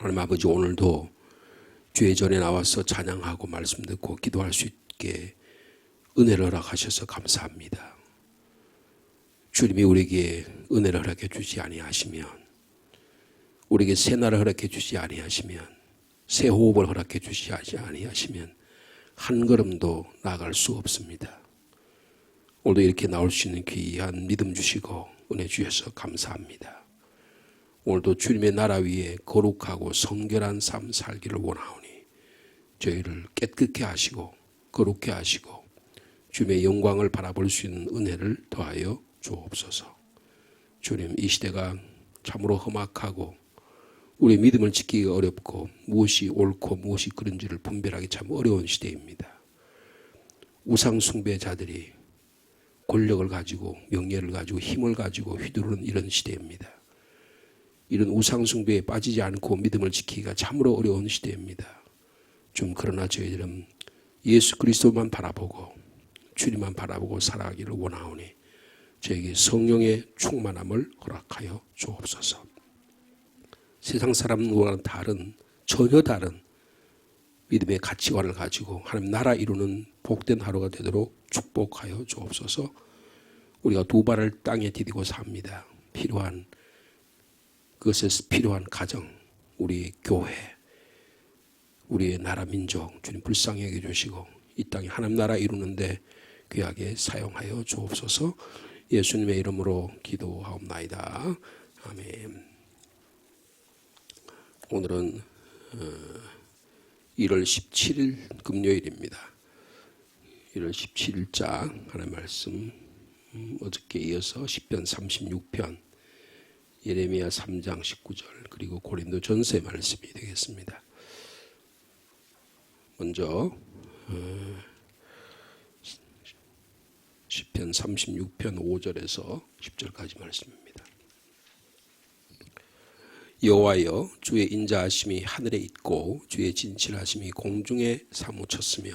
하나님 아버지, 오늘도 주의 전에 나와서 찬양하고 말씀 듣고 기도할 수 있게 은혜를 허락하셔서 감사합니다. 주님이 우리에게 은혜를 허락해 주지 아니하시면, 우리에게 새 날을 허락해 주지 아니하시면, 새 호흡을 허락해 주지 아니하시면 한 걸음도 나아갈 수 없습니다. 오늘도 이렇게 나올 수 있는 귀한 믿음 주시고 은혜 주셔서 감사합니다. 오늘도 주님의 나라 위에 거룩하고 성결한 삶 살기를 원하오니 저희를 깨끗게 하시고 거룩게 하시고 주님의 영광을 바라볼 수 있는 은혜를 더하여 주옵소서. 주님, 이 시대가 참으로 험악하고 우리의 믿음을 지키기가 어렵고 무엇이 옳고 무엇이 그른지를 분별하기 참 어려운 시대입니다. 우상 숭배자들이 권력을 가지고 명예를 가지고 힘을 가지고 휘두르는 이런 시대입니다. 이런 우상 숭배에 빠지지 않고 믿음을 지키기가 참으로 어려운 시대입니다. 좀 그러나 저희들은 예수 그리스도만 바라보고 주님만 바라보고 살아가기를 원하오니 저에게 성령의 충만함을 허락하여 주옵소서. 세상 사람과는 다른, 전혀 다른 믿음의 가치관을 가지고 하나님 나라 이루는 복된 하루가 되도록 축복하여 주옵소서. 우리가 두 발을 땅에 디디고 삽니다. 필요한 그것에 필요한 가정, 우리의 교회, 우리의 나라 민족 주님 불쌍히 여겨주시고 이 땅에 하나님 나라 이루는데 귀하게 사용하여 주옵소서. 예수님의 이름으로 기도하옵나이다. 아멘. 오늘은 1월 17일 금요일입니다. 1월 17일자 하나님의 말씀, 어저께 이어서 시편 36편, 예레미야 3장 19절, 그리고 고린도전서의 말씀이 되겠습니다. 먼저 시편 36편 5절에서 10절까지 말씀입니다. 여호와여, 주의 인자하심이 하늘에 있고 주의 진실하심이 공중에 사무쳤으며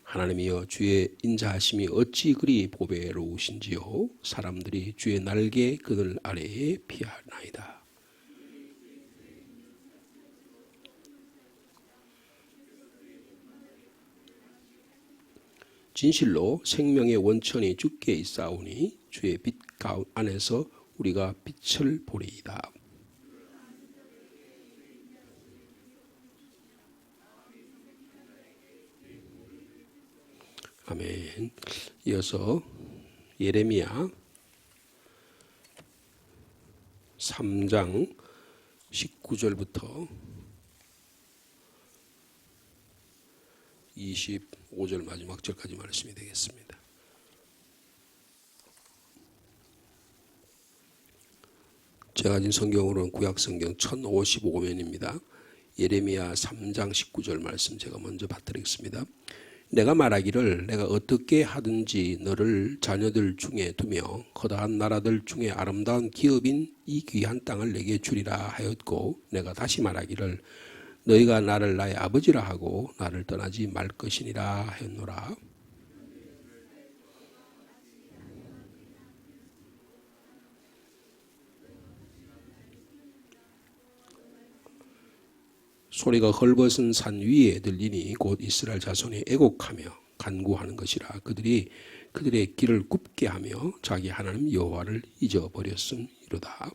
하나님이여, 주의 인자하심이 어찌 그리 보배로우신지요. 사람들이 주의 날개 그늘 아래에 피하나이다. 진실로 생명의 원천이 주께 있사오니 주의 빛 안에서 우리가 빛을 보리이다. 아멘. 이어서 예레미야 3장 19절부터 25절 마지막 절까지 말씀이 되겠습니다. 제가 가진 성경으로는 구약성경 1055면입니다. 예레미야 3장 19절 말씀 제가 먼저 받드리겠습니다. 내가 말하기를 내가 어떻게 하든지 너를 자녀들 중에 두며 거다한 나라들 중에 아름다운 기업인 이 귀한 땅을 내게 주리라 하였고, 내가 다시 말하기를 너희가 나를 나의 아버지라 하고 나를 떠나지 말 것이니라 하였노라. 소리가 헐벗은 산 위에 들리니 곧 이스라엘 자손이 애곡하며 간구하는 것이라. 그들이 그들의 길을 굽게 하며 자기 하나님 여호와를 잊어버렸음이로다.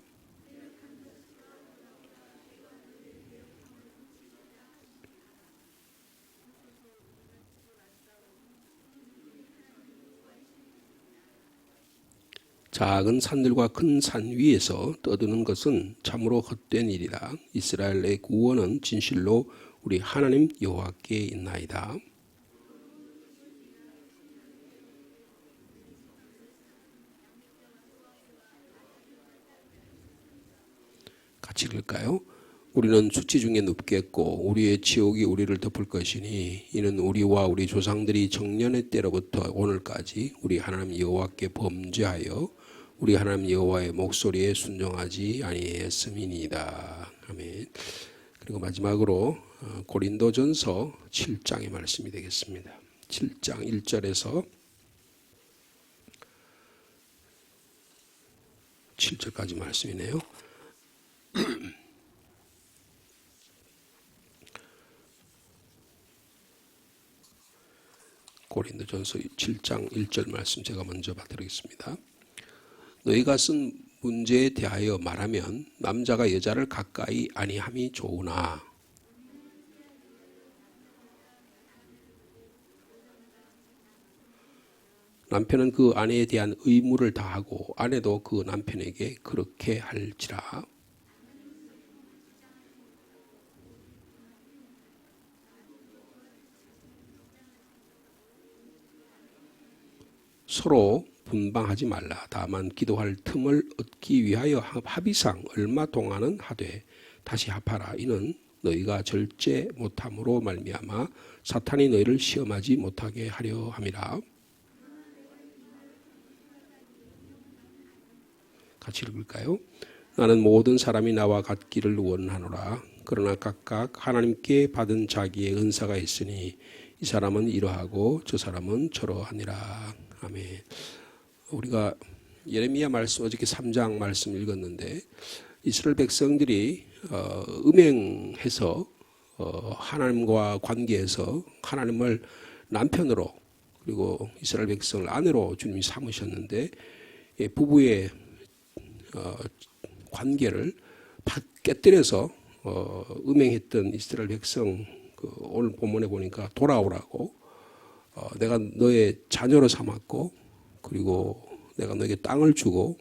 작은 산들과 큰 산 위에서 떠드는 것은 참으로 헛된 일이라. 이스라엘의 구원은 진실로 우리 하나님 여호와께 있나이다. 같이 읽을까요? 우리는 수치 중에 눕겠고 우리의 지옥이 우리를 덮을 것이니 이는 우리와 우리 조상들이 정년의 때로부터 오늘까지 우리 하나님 여호와께 범죄하여 우리 하나님 여호와의 목소리에 순종하지 아니했음이니이다. 아멘. 그리고 마지막으로 고린도전서 7장의 말씀이 되겠습니다. 7장 1절에서 7절까지 말씀이네요. 고린도전서 7장 1절 말씀 제가 먼저 받드리겠습니다. 너희가 쓴 문제에 대하여 말하면 남자가 여자를 가까이 아니함이 좋으나 남편은 그 아내에 대한 의무를 다하고 아내도 그 남편에게 그렇게 할지라. 서로 분방하지 말라. 다만 기도할 틈을 얻기 위하여 합의상 얼마 동안은 하되 다시 합하라. 이는 너희가 절제 못함으로 말미암아 사탄이 너희를 시험하지 못하게 하려 함이라. 같이 읽을까요? 나는 모든 사람이 나와 같기를 원하노라. 그러나 각각 하나님께 받은 자기의 은사가 있으니 이 사람은 이러하고 저 사람은 저러하니라. 아멘. 우리가 예레미야 말씀 어저께 3장 말씀 읽었는데 이스라엘 백성들이 음행해서 하나님과 관계에서 하나님을 남편으로 그리고 이스라엘 백성을 아내로 주님이 삼으셨는데 부부의 관계를 깨뜨려서 음행했던 이스라엘 백성 오늘 본문에 보니까 돌아오라고 내가 너의 자녀로 삼았고 그리고 내가 너에게 땅을 주고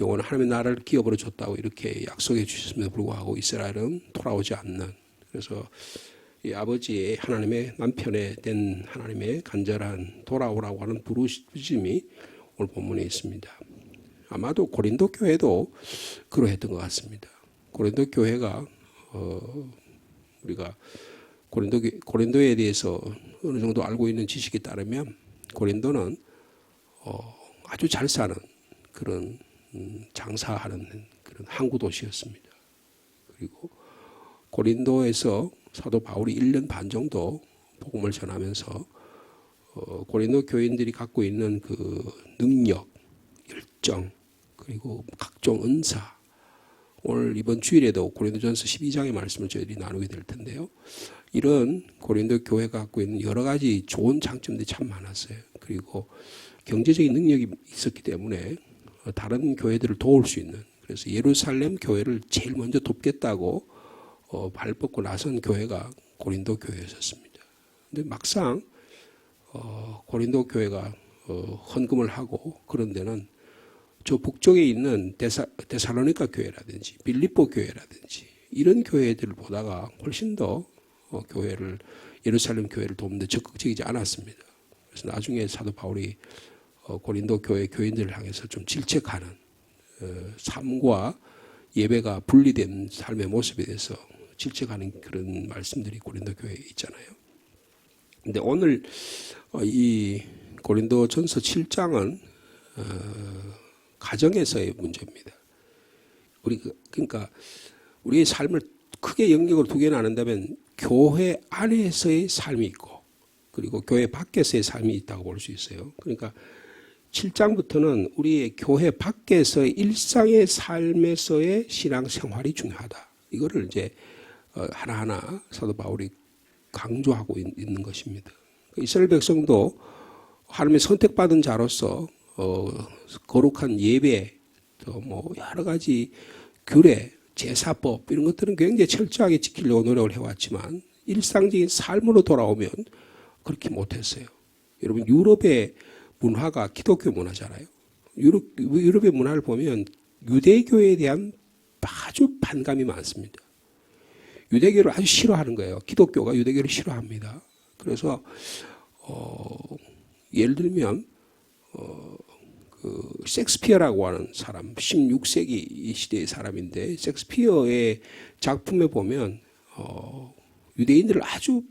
영원한 하나님의 나라를 기업으로 줬다고 이렇게 약속해 주셨음에도 불구하고 이스라엘은 돌아오지 않는 그래서 이 아버지의 하나님의 남편에 된 하나님의 간절한 돌아오라고 하는 부르심이 오늘 본문에 있습니다. 아마도 고린도 교회도 그러했던 것 같습니다. 고린도 교회가 우리가 고린도에 대해서 어느 정도 알고 있는 지식에 따르면 고린도는 아주 잘 사는 그런 장사하는 그런 항구 도시였습니다. 그리고 고린도에서 사도 바울이 1년 반 정도 복음을 전하면서 고린도 교인들이 갖고 있는 그 능력, 열정, 그리고 각종 은사 오늘 이번 주일에도 고린도전서 12장의 말씀을 저희들이 나누게 될 텐데요. 이런 고린도 교회가 갖고 있는 여러 가지 좋은 장점들이 참 많았어요. 그리고 경제적인 능력이 있었기 때문에 다른 교회들을 도울 수 있는 그래서 예루살렘 교회를 제일 먼저 돕겠다고 발벗고 나선 교회가 고린도 교회였습니다. 근데 막상 고린도 교회가 헌금을 하고 그런 데는 저 북쪽에 있는 데살로니가 교회라든지 빌립보 교회라든지 이런 교회들을 보다가 훨씬 더 교회를 예루살렘 교회를 돕는데 적극적이지 않았습니다. 그래서 나중에 사도 바울이 고린도 교회 교인들을 향해서 좀 질책하는 삶과 예배가 분리된 삶의 모습에 대해서 질책하는 그런 말씀들이 고린도 교회에 있잖아요. 근데 오늘 이 고린도전서 7장은 가정에서의 문제입니다. 그러니까 우리의 삶을 크게 영역으로 두 개 나눈다면 교회 안에서의 삶이 있고 그리고 교회 밖에서의 삶이 있다고 볼 수 있어요. 그러니까 7장부터는 우리의 교회 밖에서의 일상의 삶에서의 신앙생활이 중요하다. 이거를 이제 하나하나 사도 바울이 강조하고 있는 것입니다. 이스라엘 백성도 하나님의 선택받은 자로서 거룩한 예배, 또 뭐 여러 가지 규례, 제사법 이런 것들은 굉장히 철저하게 지키려고 노력을 해왔지만 일상적인 삶으로 돌아오면 그렇게 못했어요. 여러분 유럽의 문화가 기독교 문화잖아요. 유럽의 문화를 보면 유대교에 대한 아주 반감이 많습니다. 유대교를 아주 싫어하는 거예요. 기독교가 유대교를 싫어합니다. 그래서 예를 들면 그 셰익스피어라고 하는 사람 16세기 이 시대의 사람인데 셰익스피어의 작품에 보면 유대인들을 아주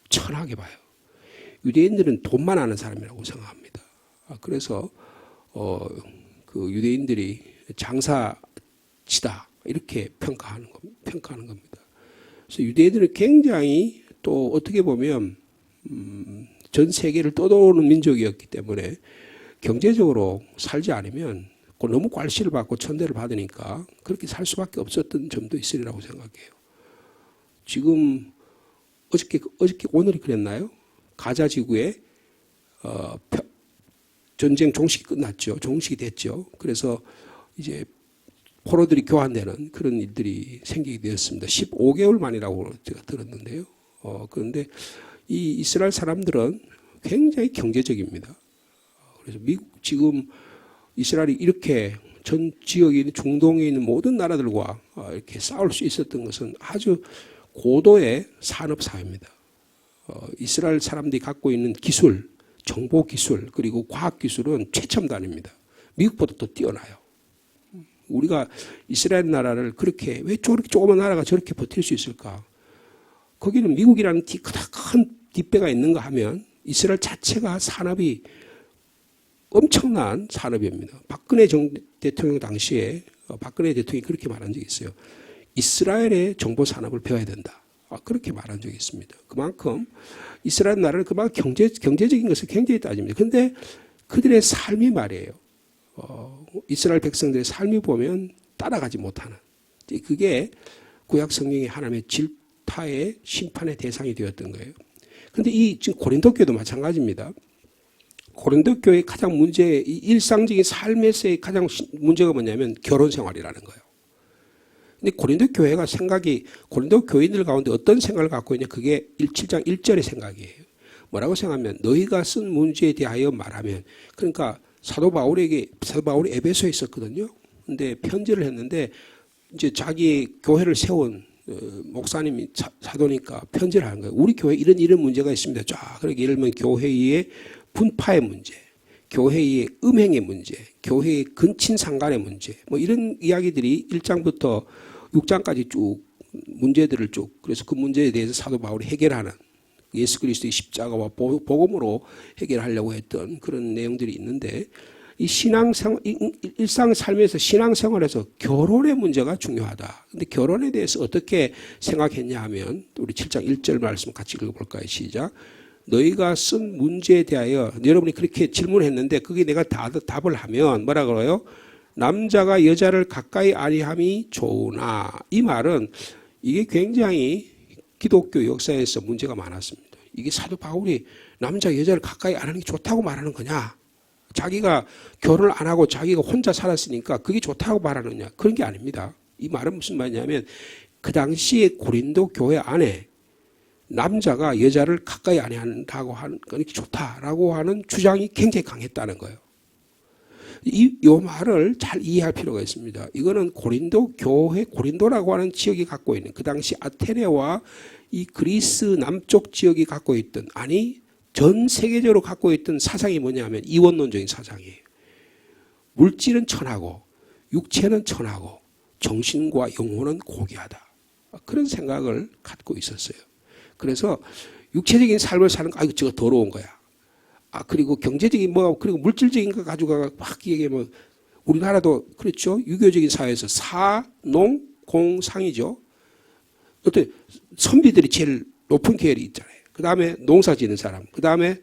천하게 봐요. 유대인들은 돈만 아는 사람이라고 생각합니다. 그래서 그 유대인들이 장사치다 이렇게 평가하는 겁니다. 그래서 유대인들은 굉장히 또 어떻게 보면 전 세계를 떠도는 민족이었기 때문에 경제적으로 살지 않으면 너무 괄시를 받고 천대를 받으니까 그렇게 살 수밖에 없었던 점도 있으리라고 생각해요. 지금 어저께 오늘이 그랬나요? 가자 지구에 전쟁 종식이 끝났죠. 종식이 됐죠. 그래서 이제 포로들이 교환되는 그런 일들이 생기게 되었습니다. 15개월 만이라고 제가 들었는데요. 그런데 이 이스라엘 사람들은 굉장히 경제적입니다. 그래서 미국 지금 이스라엘이 이렇게 전 지역에 있는 중동에 있는 모든 나라들과 이렇게 싸울 수 있었던 것은 아주 고도의 산업 사회입니다. 이스라엘 사람들이 갖고 있는 기술, 정보 기술 그리고 과학 기술은 최첨단입니다. 미국보다 더 뛰어나요. 우리가 이스라엘 나라를 그렇게 왜 저렇게 조그만 나라가 저렇게 버틸 수 있을까? 거기는 미국이라는 큰 뒷배가 있는가 하면 이스라엘 자체가 산업이 엄청난 산업입니다. 박근혜 대통령 당시에 박근혜 대통령이 그렇게 말한 적이 있어요. 이스라엘의 정보 산업을 배워야 된다. 그렇게 말한 적이 있습니다. 그만큼 이스라엘 나라는 그만큼 경제적인 것을 굉장히 따집니다. 그런데 그들의 삶이 말이에요. 이스라엘 백성들의 삶이 보면 따라가지 못하는. 그게 구약 성경의 하나님의 질타의 심판의 대상이 되었던 거예요. 그런데 지금 고린도 교회도 마찬가지입니다. 고린도 교회의 가장 일상적인 삶에서의 가장 문제가 뭐냐면 결혼 생활이라는 거예요. 근데 고린도 교회가 고린도 교인들 가운데 어떤 생각을 갖고 있냐, 그게 7장 1절의 생각이에요. 뭐라고 생각하면, 너희가 쓴 문제에 대하여 말하면, 그러니까 사도 바울이 에베소에 있었거든요. 근데 편지를 했는데, 이제 자기 교회를 세운 목사님이 사도니까 편지를 하는 거예요. 우리 교회에 이런 문제가 있습니다. 쫙, 그렇게 예를 들면 교회의 분파의 문제, 교회의 음행의 문제, 교회의 근친상간의 문제, 뭐 이런 이야기들이 1장부터 6장까지 쭉 문제들을 그래서 그 문제에 대해서 사도 바울이 해결하는, 예수 그리스도의 십자가와 복음으로 해결하려고 했던 그런 내용들이 있는데, 이 일상 삶에서 신앙생활에서 결혼의 문제가 중요하다. 근데 결혼에 대해서 어떻게 생각했냐 하면, 우리 7장 1절 말씀 같이 읽어볼까요? 시작. 너희가 쓴 문제에 대하여, 여러분이 그렇게 질문했는데 그게 내가 답을 하면 뭐라 그래요? 남자가 여자를 가까이 아니함이 좋으나, 이 말은 이게 굉장히 기독교 역사에서 문제가 많았습니다. 이게 사도 바울이 남자 여자를 가까이 안 하는 게 좋다고 말하는 거냐? 자기가 결혼을 안 하고 자기가 혼자 살았으니까 그게 좋다고 말하느냐? 그런 게 아닙니다. 이 말은 무슨 말이냐면, 그 당시에 고린도 교회 안에 남자가 여자를 가까이 안 한다고 하는 건 좋다라고 하는 주장이 굉장히 강했다는 거예요. 이 말을 잘 이해할 필요가 있습니다. 이거는 고린도 교회, 고린도라고 하는 지역이 갖고 있는, 그 당시 아테네와 이 그리스 남쪽 지역이 갖고 있던, 아니 전 세계적으로 갖고 있던 사상이 뭐냐면 이원론적인 사상이에요. 물질은 천하고 육체는 천하고 정신과 영혼은 고귀하다. 그런 생각을 갖고 있었어요. 그래서 육체적인 삶을 사는 거, 저거 더러운 거야. 그리고 경제적인 그리고 물질적인 거 가지고 막 얘기하면, 우리나라도 그렇죠. 유교적인 사회에서 사농 공상이죠. 어때? 선비들이 제일 높은 계열이 있잖아요. 그 다음에 농사 짓는 사람, 그 다음에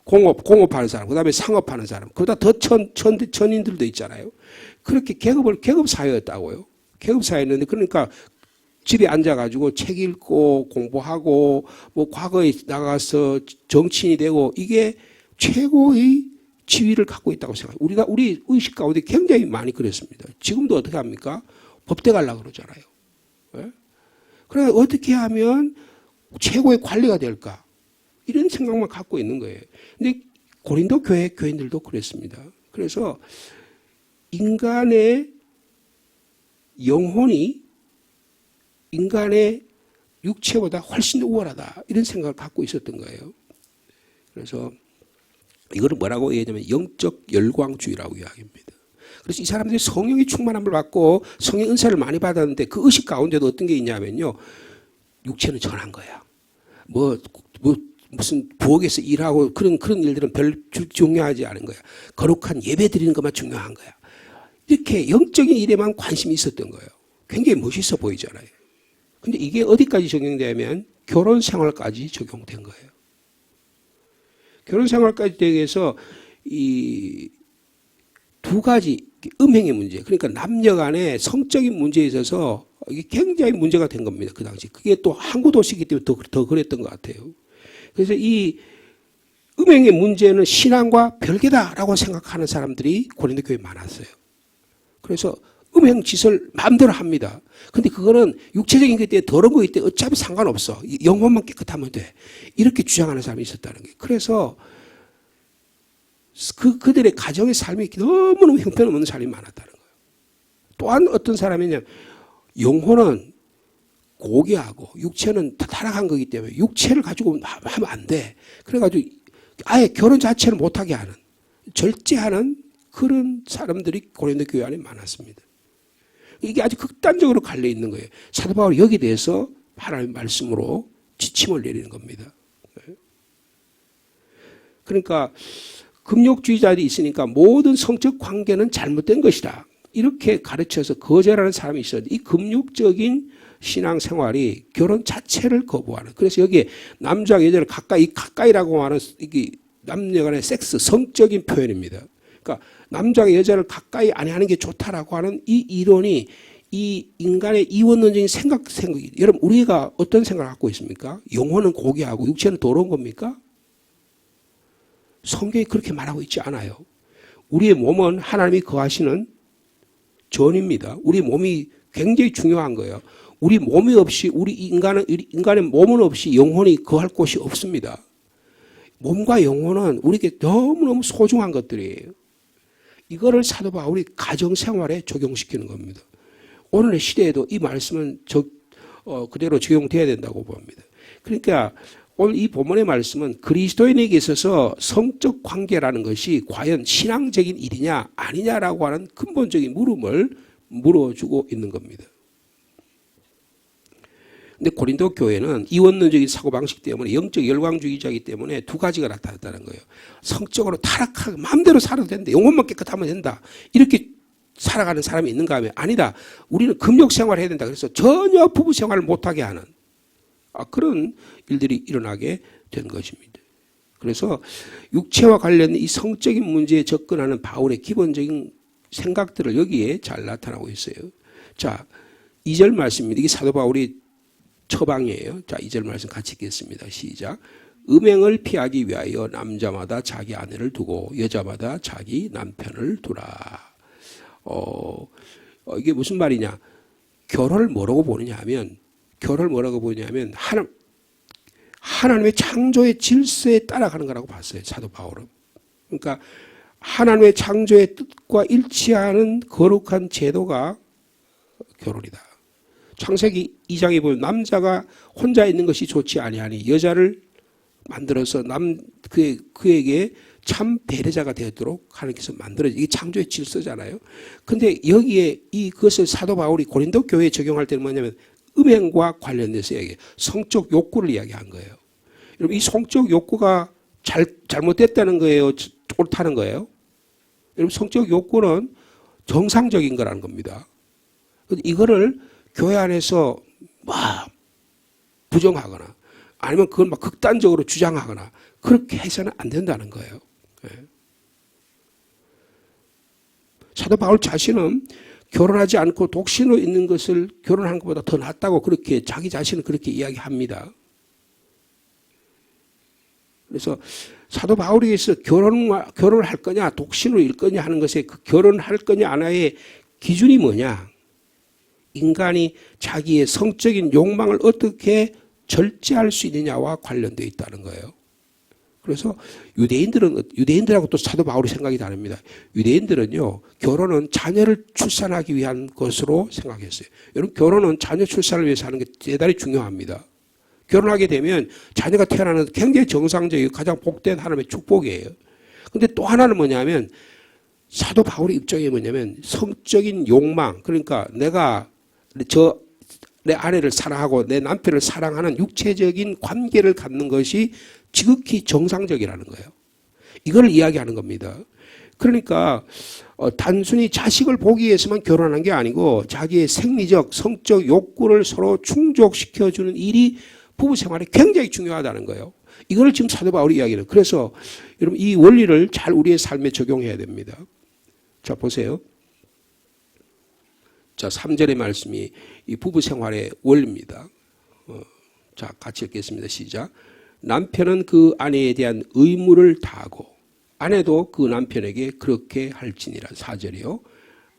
공업하는 사람, 그 다음에 상업하는 사람, 그보다 더 천인들도 있잖아요. 그렇게 계급 사회였다고요. 계급 사회였는데, 그러니까 집에 앉아가지고 책 읽고 공부하고 과거에 나가서 정치인이 되고, 이게 최고의 지위를 갖고 있다고 생각해요. 우리 의식 가운데 굉장히 많이 그랬습니다. 지금도 어떻게 합니까? 법대 가려고 그러잖아요. 네? 그러니까 어떻게 하면 최고의 관리가 될까? 이런 생각만 갖고 있는 거예요. 근데 고린도 교인들도 그랬습니다. 그래서 인간의 영혼이 인간의 육체보다 훨씬 더 우월하다, 이런 생각을 갖고 있었던 거예요. 그래서 이거를 뭐라고 얘기하냐면 영적 열광주의라고 이야기합니다. 그래서 이 사람들이 성령의 충만함을 받고 성령 은사를 많이 받았는데, 그 의식 가운데도 어떤 게 있냐면요, 육체는 전한 거야. 무슨 부엌에서 일하고 그런 일들은 별 중요하지 않은 거야. 거룩한 예배 드리는 것만 중요한 거야. 이렇게 영적인 일에만 관심이 있었던 거예요. 굉장히 멋있어 보이잖아요. 근데 이게 어디까지 적용되면 결혼 생활까지 적용된 거예요. 결혼 생활까지 되기 위해서 이 두 가지 음행의 문제, 그러니까 남녀 간의 성적인 문제에 있어서 이게 굉장히 문제가 된 겁니다. 그 당시. 그게 또 항구 도시이기 때문에 더 그랬던 것 같아요. 그래서 이 음행의 문제는 신앙과 별개다라고 생각하는 사람들이 고린도 교회에 많았어요. 그래서 음행 짓을 마음대로 합니다. 근데 그거는 육체적인 것 때문에 더러운 거기 때문에 어차피 상관없어. 영혼만 깨끗하면 돼. 이렇게 주장하는 사람이 있었다는 거예요. 그래서 그들의 가정의 삶이 너무너무 형편없는 삶이 많았다는 거예요. 또한 어떤 사람이냐, 영혼은 고귀하고 육체는 타락한 거기 때문에 육체를 가지고 하면 안 돼. 그래가지고 아예 결혼 자체를 못하게 하는, 절제하는 그런 사람들이 고린도 교회 안에 많았습니다. 이게 아주 극단적으로 갈려 있는 거예요. 사도 바울이 여기에 대해서 하나님의 말씀으로 지침을 내리는 겁니다. 그러니까 금욕주의자들이 있으니까 모든 성적 관계는 잘못된 것이다, 이렇게 가르쳐서 거절하는 사람이 있었는데, 이 금욕적인 신앙생활이 결혼 자체를 거부하는, 그래서 여기에 남자와 여자를 가까이라고 하는 이게 남녀 간의 섹스, 성적인 표현입니다. 그러니까 남자가 여자를 가까이 안 하는 게 좋다라고 하는 이 이론이 이 인간의 이원론적인 생각이, 여러분 우리가 어떤 생각을 갖고 있습니까? 영혼은 고귀하고 육체는 더러운 겁니까? 성경이 그렇게 말하고 있지 않아요. 우리의 몸은 하나님이 거하시는 전입니다. 우리 몸이 굉장히 중요한 거예요. 우리 몸이 없이, 인간의 몸은 없이 영혼이 거할 곳이 없습니다. 몸과 영혼은 우리에게 너무너무 소중한 것들이에요. 이거를 사도 바울이 가정생활에 적용시키는 겁니다. 오늘의 시대에도 이 말씀은 그대로 적용돼야 된다고 봅니다. 그러니까 오늘 이 본문의 말씀은 그리스도인에게 있어서 성적 관계라는 것이 과연 신앙적인 일이냐 아니냐라고 하는 근본적인 물음을 물어주고 있는 겁니다. 근데 고린도 교회는 이원론적인 사고방식 때문에, 영적 열광주의자이기 때문에 두 가지가 나타났다는 거예요. 성적으로 타락하고 마음대로 살아도 된다, 영혼만 깨끗하면 된다, 이렇게 살아가는 사람이 있는가 하면 아니다, 우리는 금욕생활을 해야 된다, 그래서 전혀 부부생활을 못하게 하는 그런 일들이 일어나게 된 것입니다. 그래서 육체와 관련된 이 성적인 문제에 접근하는 바울의 기본적인 생각들을 여기에 잘 나타나고 있어요. 자, 2절 말씀입니다. 이게 사도 바울이 처방이에요. 자, 2절 말씀 같이 읽겠습니다. 시작. 음행을 피하기 위하여 남자마다 자기 아내를 두고 여자마다 자기 남편을 두라. 이게 무슨 말이냐? 결혼을 뭐라고 보느냐 하면, 하나님의 창조의 질서에 따라가는 거라고 봤어요, 사도 바울은. 그러니까 하나님의 창조의 뜻과 일치하는 거룩한 제도가 결혼이다. 창세기 2장에 보면 남자가 혼자 있는 것이 좋지 아니하니 여자를 만들어서 그에게 참 배려자가 되도록 하나님께서 만들어진, 이게 창조의 질서잖아요. 근데 여기에 그것을 사도 바울이 고린도 교회에 적용할 때는 뭐냐면 음행과 관련돼서 성적 욕구를 이야기한 거예요. 여러분, 이 성적 욕구가 잘못됐다는 거예요, 옳다는 거예요? 여러분, 성적 욕구는 정상적인 거라는 겁니다. 이거를 교회 안에서 부정하거나 아니면 그걸 극단적으로 주장하거나 그렇게 해서는 안 된다는 거예요. 사도 바울 자신은 결혼하지 않고 독신으로 있는 것을 결혼하는 것보다 더 낫다고 그렇게 자기 자신은 그렇게 이야기합니다. 그래서 사도 바울에게서 결혼을 할 거냐 독신으로 일 거냐 하는 것에 그 결혼할 거냐 하나의 기준이 뭐냐? 인간이 자기의 성적인 욕망을 어떻게 절제할 수 있느냐와 관련되어 있다는 거예요. 그래서 유대인들하고 또 사도 바울이 생각이 다릅니다. 유대인들은요, 결혼은 자녀를 출산하기 위한 것으로 생각했어요. 여러분, 결혼은 자녀 출산을 위해서 하는 게 대단히 중요합니다. 결혼하게 되면 자녀가 태어나는 굉장히 정상적이고 가장 복된 하나님의 축복이에요. 근데 또 하나는 뭐냐면, 사도 바울의 입장이 뭐냐면 성적인 욕망, 그러니까 내가 내 아내를 사랑하고 내 남편을 사랑하는 육체적인 관계를 갖는 것이 지극히 정상적이라는 거예요. 이걸 이야기하는 겁니다. 그러니까 단순히 자식을 보기 위해서만 결혼한 게 아니고 자기의 생리적, 성적 욕구를 서로 충족시켜주는 일이 부부 생활에 굉장히 중요하다는 거예요. 이걸 지금 사도 바울이 이야기해요. 그래서 여러분 이 원리를 잘 우리의 삶에 적용해야 됩니다. 자, 보세요. 자, 3절의 말씀이 이 부부 생활의 원리입니다. 자, 같이 읽겠습니다. 시작. 남편은 그 아내에 대한 의무를 다하고 아내도 그 남편에게 그렇게 할지니라. 4절이요.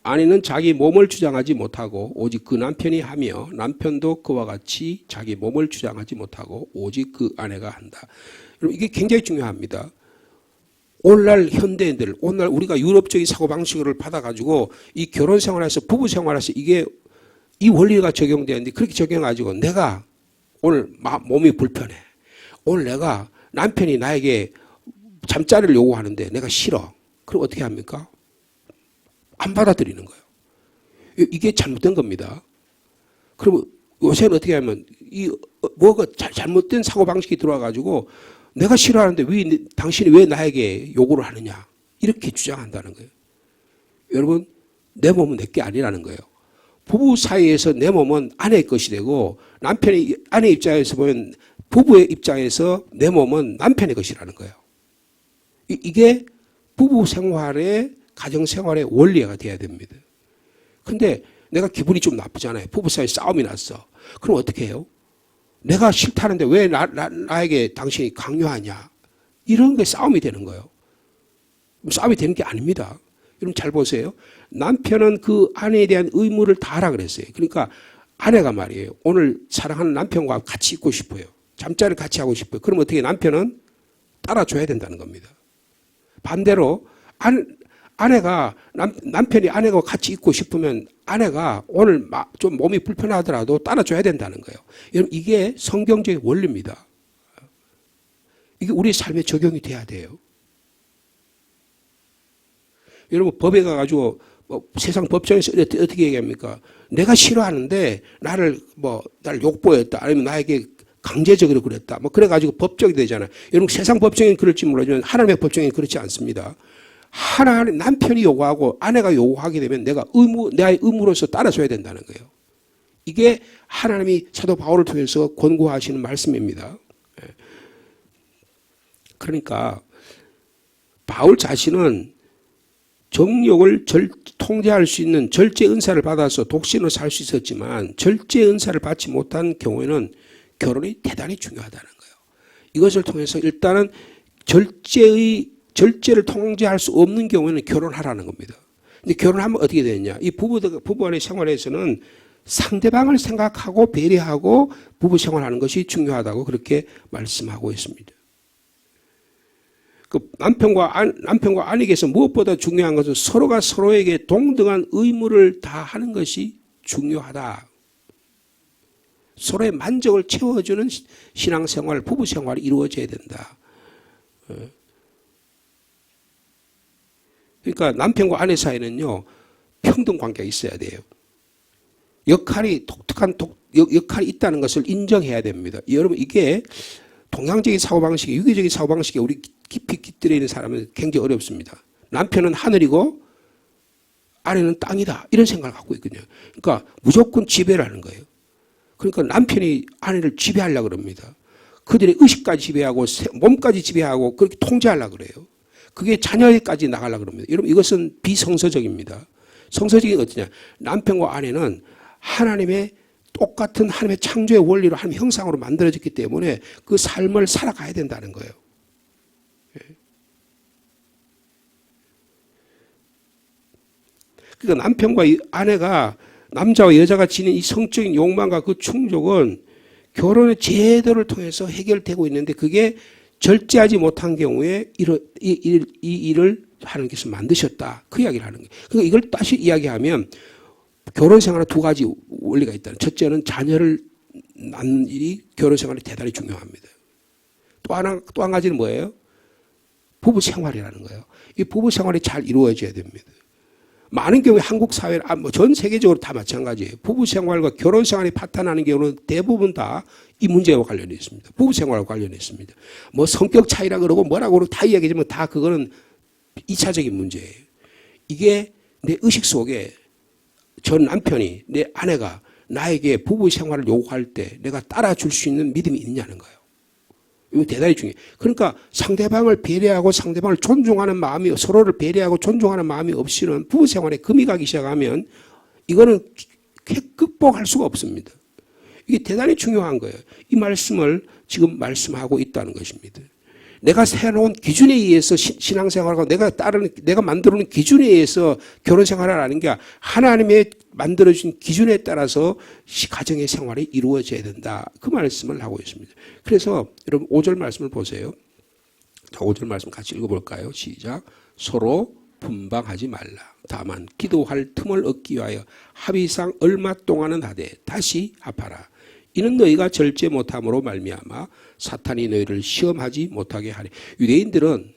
아내는 자기 몸을 주장하지 못하고 오직 그 남편이 하며 남편도 그와 같이 자기 몸을 주장하지 못하고 오직 그 아내가 한다. 여러분 이게 굉장히 중요합니다. 오늘날 현대인들, 오늘날 우리가 유럽적인 사고방식을 받아가지고 이 결혼 생활에서 부부 생활에서 이게 이 원리가 적용되는데 그렇게 적용해가지고 내가 오늘 몸이 불편해. 오늘 내가 남편이 나에게 잠자리를 요구하는데 내가 싫어. 그럼 어떻게 합니까? 안 받아들이는 거예요. 이게 잘못된 겁니다. 그러면 요새는 어떻게 하면 뭐가 잘못된 사고방식이 들어와가지고 내가 싫어하는데 당신이 왜 나에게 요구를 하느냐 이렇게 주장한다는 거예요. 여러분 내 몸은 내 게 아니라는 거예요. 부부 사이에서 내 몸은 아내의 것이 되고 남편이 아내 입장에서 보면 부부의 입장에서 내 몸은 남편의 것이라는 거예요. 이게 부부 생활의 가정 생활의 원리가 돼야 됩니다. 근데 내가 기분이 좀 나쁘잖아요. 부부 사이에 싸움이 났어. 그럼 어떻게 해요? 내가 싫다는데 왜 나에게 당신이 강요하냐? 이런 게 싸움이 되는 거예요. 싸움이 되는 게 아닙니다. 여러분 잘 보세요. 남편은 그 아내에 대한 의무를 다하라 그랬어요. 그러니까 아내가 말이에요. 오늘 사랑하는 남편과 같이 있고 싶어요. 잠자리를 같이 하고 싶어요. 그럼 어떻게 남편은 따라줘야 된다는 겁니다. 반대로 남편이 아내가 같이 있고 싶으면 아내가 오늘 좀 몸이 불편하더라도 따라줘야 된다는 거예요. 여러분 이게 성경적인 원리입니다. 이게 우리 삶에 적용이 돼야 돼요. 여러분 법에 가가지고 세상 법정에서 어떻게 얘기합니까? 내가 싫어하는데 나를 욕보였다 아니면 나에게 강제적으로 그랬다. 그래가지고 법정이 되잖아요. 여러분 세상 법정은 그럴지 모르지만 하나님의 법정은 그렇지 않습니다. 하나님 남편이 요구하고 아내가 요구하게 되면 나의 의무로서 따라줘야 된다는 거예요. 이게 하나님이 사도 바울을 통해서 권고하시는 말씀입니다. 그러니까 바울 자신은 정욕을 통제할 수 있는 절제 은사를 받아서 독신으로 살 수 있었지만 절제 은사를 받지 못한 경우에는 결혼이 대단히 중요하다는 거예요. 이것을 통해서 일단은 절제를 통제할 수 없는 경우에는 결혼하라는 겁니다. 근데 결혼하면 어떻게 되느냐? 이 부부 간의 생활에서는 상대방을 생각하고 배려하고 부부 생활하는 것이 중요하다고 그렇게 말씀하고 있습니다. 그 남편과 아내에게서 무엇보다 중요한 것은 서로가 서로에게 동등한 의무를 다하는 것이 중요하다. 서로의 만족을 채워주는 신앙생활, 부부생활이 이루어져야 된다. 그러니까 남편과 아내 사이는요, 평등 관계가 있어야 돼요. 독특한 역할이 있다는 것을 인정해야 됩니다. 여러분, 이게 동양적인 사고방식이, 유교적인 사고방식에 우리 깊이 깃들어 있는 사람은 굉장히 어렵습니다. 남편은 하늘이고 아내는 땅이다. 이런 생각을 갖고 있거든요. 그러니까 무조건 지배를 하는 거예요. 그러니까 남편이 아내를 지배하려고 그럽니다. 그들의 의식까지 지배하고 몸까지 지배하고 그렇게 통제하려고 그래요. 그게 자녀에까지 나가려고 그럽니다. 여러분 이것은 비성서적입니다. 성서적인 게 어떠냐. 남편과 아내는 똑같은 하나님의 창조의 원리로 하나님의 형상으로 만들어졌기 때문에 그 삶을 살아가야 된다는 거예요. 그러니까 남편과 아내가 남자와 여자가 지닌 이 성적인 욕망과 그 충족은 결혼의 제도를 통해서 해결되고 있는데 그게 절제하지 못한 경우에 이 일을 하는 것을 만드셨다. 그 이야기를 하는 거예요. 그러니까 이걸 다시 이야기하면 결혼 생활에 두 가지 원리가 있다. 첫째는 자녀를 낳는 일이 결혼 생활에 대단히 중요합니다. 또 한 가지는 뭐예요? 부부 생활이라는 거예요. 이 부부 생활이 잘 이루어져야 됩니다. 많은 경우에 한국 사회는 전 세계적으로 다 마찬가지예요. 부부 생활과 결혼 생활이 파탄나는 경우는 대부분 다 이 문제와 관련이 있습니다. 부부 생활과 관련이 있습니다. 성격 차이라 그러고 뭐라고 그러고 다 이야기하지만 다 그거는 2차적인 문제예요. 이게 내 의식 속에 전 남편이 내 아내가 나에게 부부 생활을 요구할 때 내가 따라줄 수 있는 믿음이 있냐는 거예요. 이거 대단히 중요해요. 그러니까 상대방을 배려하고 상대방을 존중하는 마음이, 서로를 배려하고 존중하는 마음이 없이는 부부 생활에 금이 가기 시작하면 이거는 극복할 수가 없습니다. 이게 대단히 중요한 거예요. 이 말씀을 지금 말씀하고 있다는 것입니다. 내가 세워놓은 기준에 의해서 신앙생활하고 내가 만들어놓은 기준에 의해서 결혼생활을 하는 게 하나님의 만들어진 기준에 따라서 가정의 생활이 이루어져야 된다. 그 말씀을 하고 있습니다. 그래서 여러분 5절 말씀을 보세요. 자, 5절 말씀 같이 읽어볼까요? 시작. 서로 분방하지 말라. 다만 기도할 틈을 얻기 위하여 합의상 얼마 동안은 하되 다시 합하라. 이는 너희가 절제 못함으로 말미암아 사탄이 너희를 시험하지 못하게 하리. 유대인들은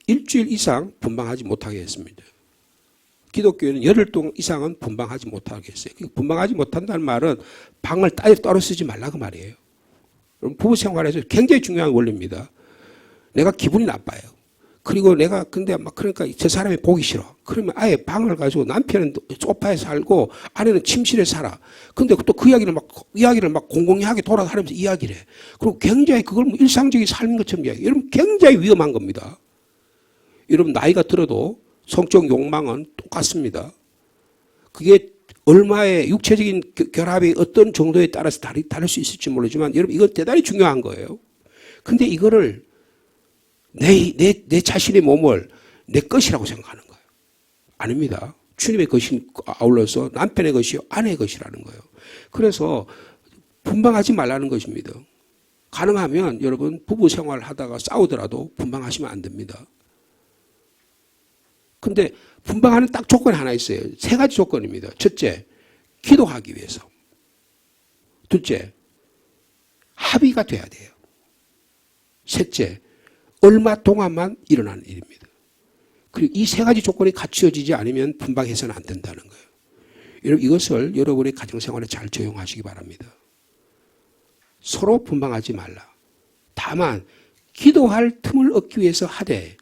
일주일 이상 분방하지 못하게 했습니다. 기독교는 열흘 동안 이상은 분방하지 못하게 했어요. 분방하지 못한다는 말은 방을 따로 쓰지 말라 그 말이에요. 부부 생활에서 굉장히 중요한 원리입니다. 내가 기분이 나빠요. 그리고 내가 근데 막 그러니까 저 사람이 보기 싫어. 그러면 아예 방을 가지고 남편은 소파에 살고 아내는 침실에 살아. 근데 또 그 이야기를 막 공공연하게 돌아다니면서 이야기를 해. 그리고 굉장히 그걸 뭐 일상적인 삶인 것처럼 이야기해. 여러분 굉장히 위험한 겁니다. 여러분 나이가 들어도 성적 욕망은 똑같습니다. 그게 얼마의 육체적인 결합이 어떤 정도에 따라서 다를 수 있을지 모르지만 여러분 이건 대단히 중요한 거예요. 근데 이거를 내 자신의 몸을 내 것이라고 생각하는 거예요. 아닙니다. 주님의 것이 아울러서 남편의 것이요 아내의 것이라는 거예요. 그래서 분방하지 말라는 것입니다. 가능하면 여러분 부부 생활 하다가 싸우더라도 분방하시면 안 됩니다. 근데 분방하는 딱 조건이 하나 있어요. 3가지 조건입니다. 첫째, 기도하기 위해서. 둘째, 합의가 돼야 돼요. 셋째, 얼마 동안만 일어나는 일입니다. 그리고 이 3가지 조건이 갖추어지지 않으면 분방해서는 안 된다는 거예요. 여러분 이것을 여러분의 가정생활에 잘 적용하시기 바랍니다. 서로 분방하지 말라. 다만 기도할 틈을 얻기 위해서 하되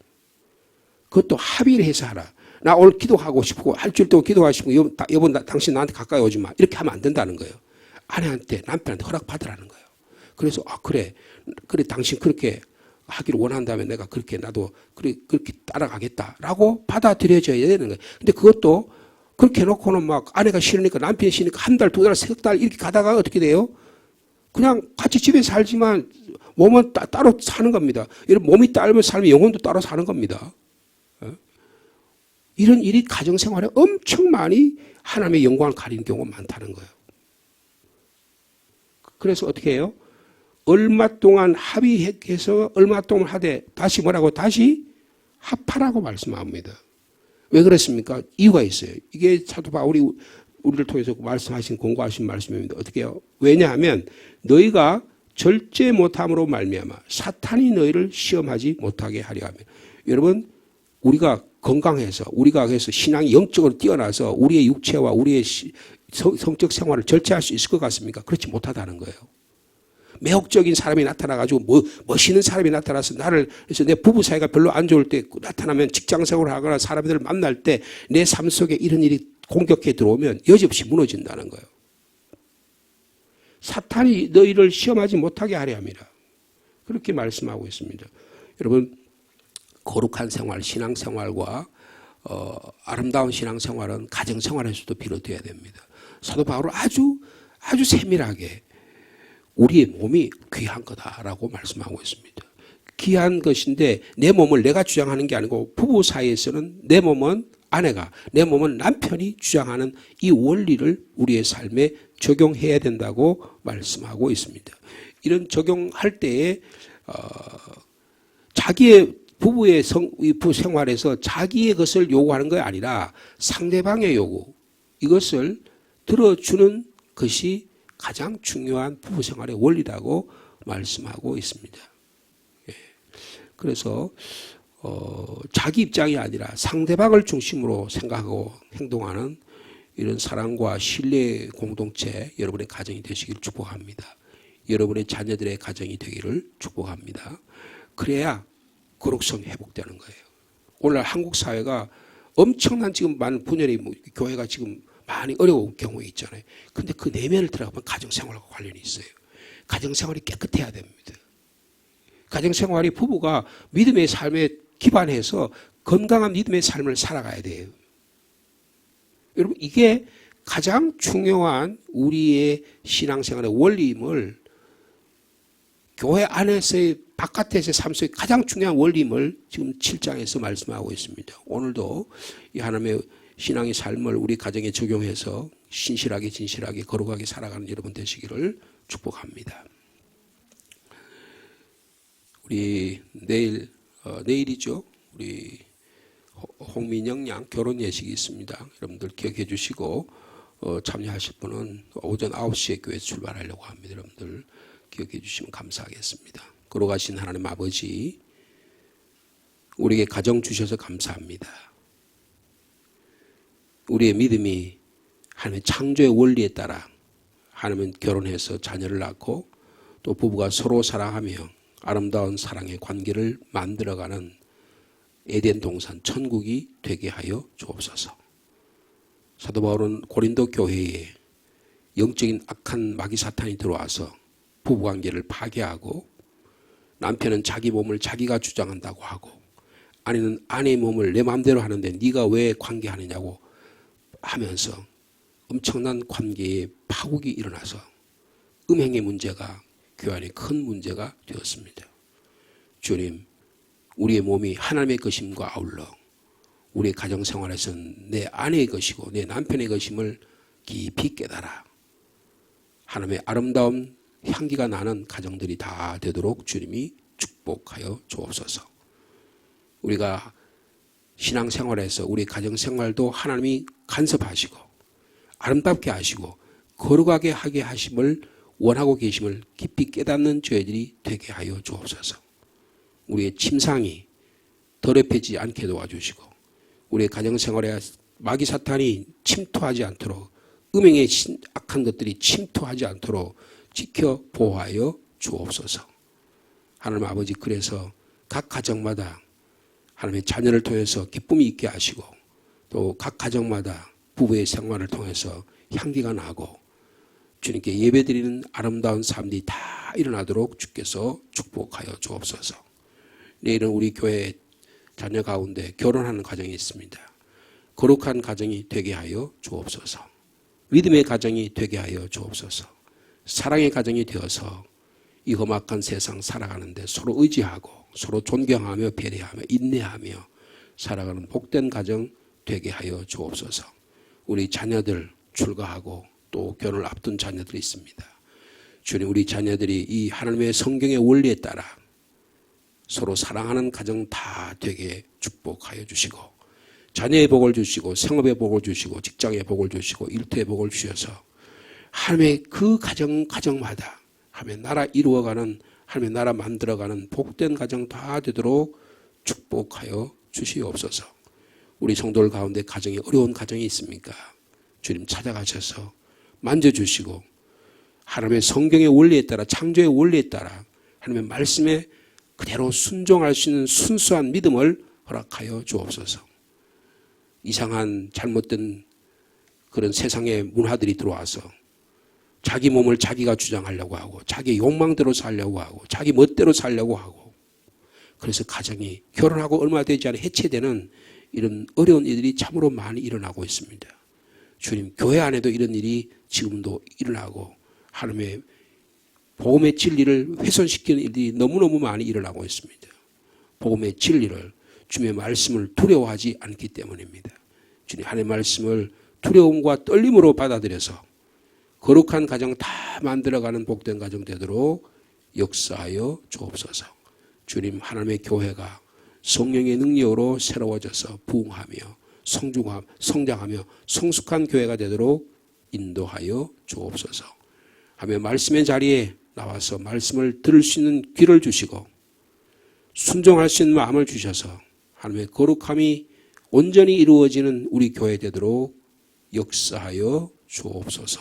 그것도 합의를 해서 하라. 나 오늘 기도하고 싶고 할 줄 동안 기도하고 싶고 여보 당신 나한테 가까이 오지 마. 이렇게 하면 안 된다는 거예요. 아내한테 남편한테 허락받으라는 거예요. 그래서 그래 당신 그렇게 하기를 원한다면 내가 그렇게 나도 그렇게 따라가겠다라고 받아들여져야 되는 거예요. 근데 그것도 그렇게 해놓고는 막 아내가 싫으니까 남편이 싫으니까 1달, 2달, 3달 이렇게 가다가 어떻게 돼요? 그냥 같이 집에 살지만 몸은 따로 사는 겁니다. 여러분 몸이 따로 살면 영혼도 따로 사는 겁니다. 이런 일이 가정생활에 엄청 많이 하나님의 영광을 가리는 경우가 많다는 거예요. 그래서 어떻게 해요? 얼마 동안 합의해서 얼마 동안 하되 다시 뭐라고? 다시 합하라고 말씀합니다. 왜 그렇습니까? 이유가 있어요. 이게 사도 바울이 우리를 통해서 말씀하신 공고하신 말씀입니다. 어떻게 해요? 왜냐하면 너희가 절제 못함으로 말미암아 사탄이 너희를 시험하지 못하게 하려 하며. 여러분 우리가 건강해서 우리가 그래서 신앙이 영적으로 뛰어나서 우리의 육체와 우리의 성적 생활을 절제할 수 있을 것 같습니까? 그렇지 못하다는 거예요. 매혹적인 사람이 나타나가지고 멋있는 사람이 나타나서 그래서 내 부부 사이가 별로 안 좋을 때 나타나면 직장생활을 하거나 사람들을 만날 때 내 삶 속에 이런 일이 공격해 들어오면 여지없이 무너진다는 거예요. 사탄이 너희를 시험하지 못하게 하려 함이라. 그렇게 말씀하고 있습니다. 여러분 거룩한 생활, 신앙생활과 아름다운 신앙생활은 가정생활에서도 비롯돼야 됩니다. 사도 바울은 아주 세밀하게 우리의 몸이 귀한 거다라고 말씀하고 있습니다. 귀한 것인데 내 몸을 내가 주장하는 게 아니고 부부 사이에서는 내 몸은 아내가, 내 몸은 남편이 주장하는 이 원리를 우리의 삶에 적용해야 된다고 말씀하고 있습니다. 이런 적용할 때에 자기의 부부의 생활에서 자기의 것을 요구하는 것이 아니라 상대방의 요구, 이것을 들어주는 것이 가장 중요한 부부 생활의 원리라고 말씀하고 있습니다. 그래서 자기 입장이 아니라 상대방을 중심으로 생각하고 행동하는 이런 사랑과 신뢰의 공동체 여러분의 가정이 되시기를 축복합니다. 여러분의 자녀들의 가정이 되기를 축복합니다. 그래야 거룩성이 회복되는 거예요. 오늘 한국 사회가 엄청난 지금 많은 분열이 교회가 지금 많이 어려운 경우가 있잖아요. 근데 그 내면을 들어가면 가정생활과 관련이 있어요. 가정생활이 깨끗해야 됩니다. 가정생활이 부부가 믿음의 삶에 기반해서 건강한 믿음의 삶을 살아가야 돼요. 여러분, 이게 가장 중요한 우리의 신앙생활의 원리임을, 교회 안에서의 바깥에서의 삶 속에 가장 중요한 원리임을 지금 7장에서 말씀하고 있습니다. 오늘도 이 하나님의 신앙의 삶을 우리 가정에 적용해서 신실하게 진실하게 거룩하게 살아가는 여러분 되시기를 축복합니다. 우리 내일이죠. 우리 홍민영 양 결혼 예식이 있습니다. 여러분들 기억해 주시고 참여하실 분은 오전 9시에 교회 출발하려고 합니다. 여러분들 기억해 주시면 감사하겠습니다. 거룩하신 하나님 아버지, 우리에게 가정 주셔서 감사합니다. 우리의 믿음이 하나님의 창조의 원리에 따라 하나님은 결혼해서 자녀를 낳고 또 부부가 서로 사랑하며 아름다운 사랑의 관계를 만들어가는 에덴 동산 천국이 되게 하여 주옵소서. 사도 바울은 고린도 교회에 영적인 악한 마귀 사탄이 들어와서 부부관계를 파괴하고, 남편은 자기 몸을 자기가 주장한다고 하고, 아내는 아내의 몸을 내 마음대로 하는데 네가 왜 관계하느냐고 하면서 엄청난 관계에 파국이 일어나서 음행의 문제가 교회 안에 큰 문제가 되었습니다. 주님, 우리의 몸이 하나님의 것임과 아울러 우리의 가정생활에서는 내 아내의 것이고 내 남편의 것임을 깊이 깨달아 하나님의 아름다운 향기가 나는 가정들이 다 되도록 주님이 축복하여 주옵소서. 우리가 신앙생활에서 우리 가정생활도 하나님이 간섭하시고 아름답게 하시고 거룩하게 하게 하심을 원하고 계심을 깊이 깨닫는 저희들이 되게 하여 주옵소서. 우리의 침상이 더럽혀지지 않게 도와주시고 우리의 가정생활에 마귀 사탄이 침투하지 않도록, 음행의 악한 것들이 침투하지 않도록 지켜 보호하여 주옵소서. 하나님 아버지, 그래서 각 가정마다 하나님의 자녀를 통해서 기쁨이 있게 하시고 또 각 가정마다 부부의 생활을 통해서 향기가 나고 주님께 예배드리는 아름다운 삶이 다 일어나도록 주께서 축복하여 주옵소서. 내일은 우리 교회 자녀 가운데 결혼하는 가정이 있습니다. 거룩한 가정이 되게 하여 주옵소서. 믿음의 가정이 되게 하여 주옵소서. 사랑의 가정이 되어서 이 험악한 세상 살아가는데 서로 의지하고 서로 존경하며 배려하며 인내하며 살아가는 복된 가정 되게 하여 주옵소서. 우리 자녀들 출가하고 또 결혼을 앞둔 자녀들이 있습니다. 주님, 우리 자녀들이 이 하나님의 성경의 원리에 따라 서로 사랑하는 가정 다 되게 축복하여 주시고 자녀의 복을 주시고 생업의 복을 주시고 직장의 복을 주시고 일터의 복을 주셔서 하나님의 그 가정마다 하나님의 나라 이루어가는, 하나님의 나라 만들어가는 복된 가정 다 되도록 축복하여 주시옵소서. 우리 성도들 가운데 가정이 어려운 가정이 있습니까? 주님 찾아가셔서 만져주시고 하나님의 성경의 원리에 따라, 창조의 원리에 따라 하나님의 말씀에 그대로 순종할 수 있는 순수한 믿음을 허락하여 주옵소서. 이상한 잘못된 그런 세상의 문화들이 들어와서 자기 몸을 자기가 주장하려고 하고 자기 욕망대로 살려고 하고 자기 멋대로 살려고 하고, 그래서 가정이 결혼하고 얼마 되지 않아 해체되는 이런 어려운 일들이 참으로 많이 일어나고 있습니다. 주님, 교회 안에도 이런 일이 지금도 일어나고 하나님의 복음의 진리를 훼손시키는 일들이 너무너무 많이 일어나고 있습니다. 복음의 진리를, 주님의 말씀을 두려워하지 않기 때문입니다. 주님, 하나님의 말씀을 두려움과 떨림으로 받아들여서 거룩한 가정 다 만들어가는 복된 가정 되도록 역사하여 주옵소서. 주님, 하나님의 교회가 성령의 능력으로 새로워져서 부흥하며 성장하며 성숙한 교회가 되도록 인도하여 주옵소서. 하며 말씀의 자리에 나와서 말씀을 들을 수 있는 귀를 주시고 순종할 수 있는 마음을 주셔서 하나님의 거룩함이 온전히 이루어지는 우리 교회 되도록 역사하여 주옵소서.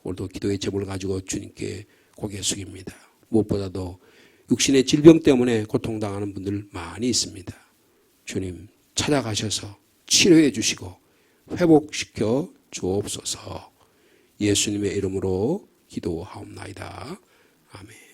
오늘도 기도의 제목을 가지고 주님께 고개 숙입니다. 무엇보다도 육신의 질병 때문에 고통당하는 분들 많이 있습니다. 주님 찾아가셔서 치료해 주시고 회복시켜 주옵소서. 예수님의 이름으로 기도하옵나이다. 아멘.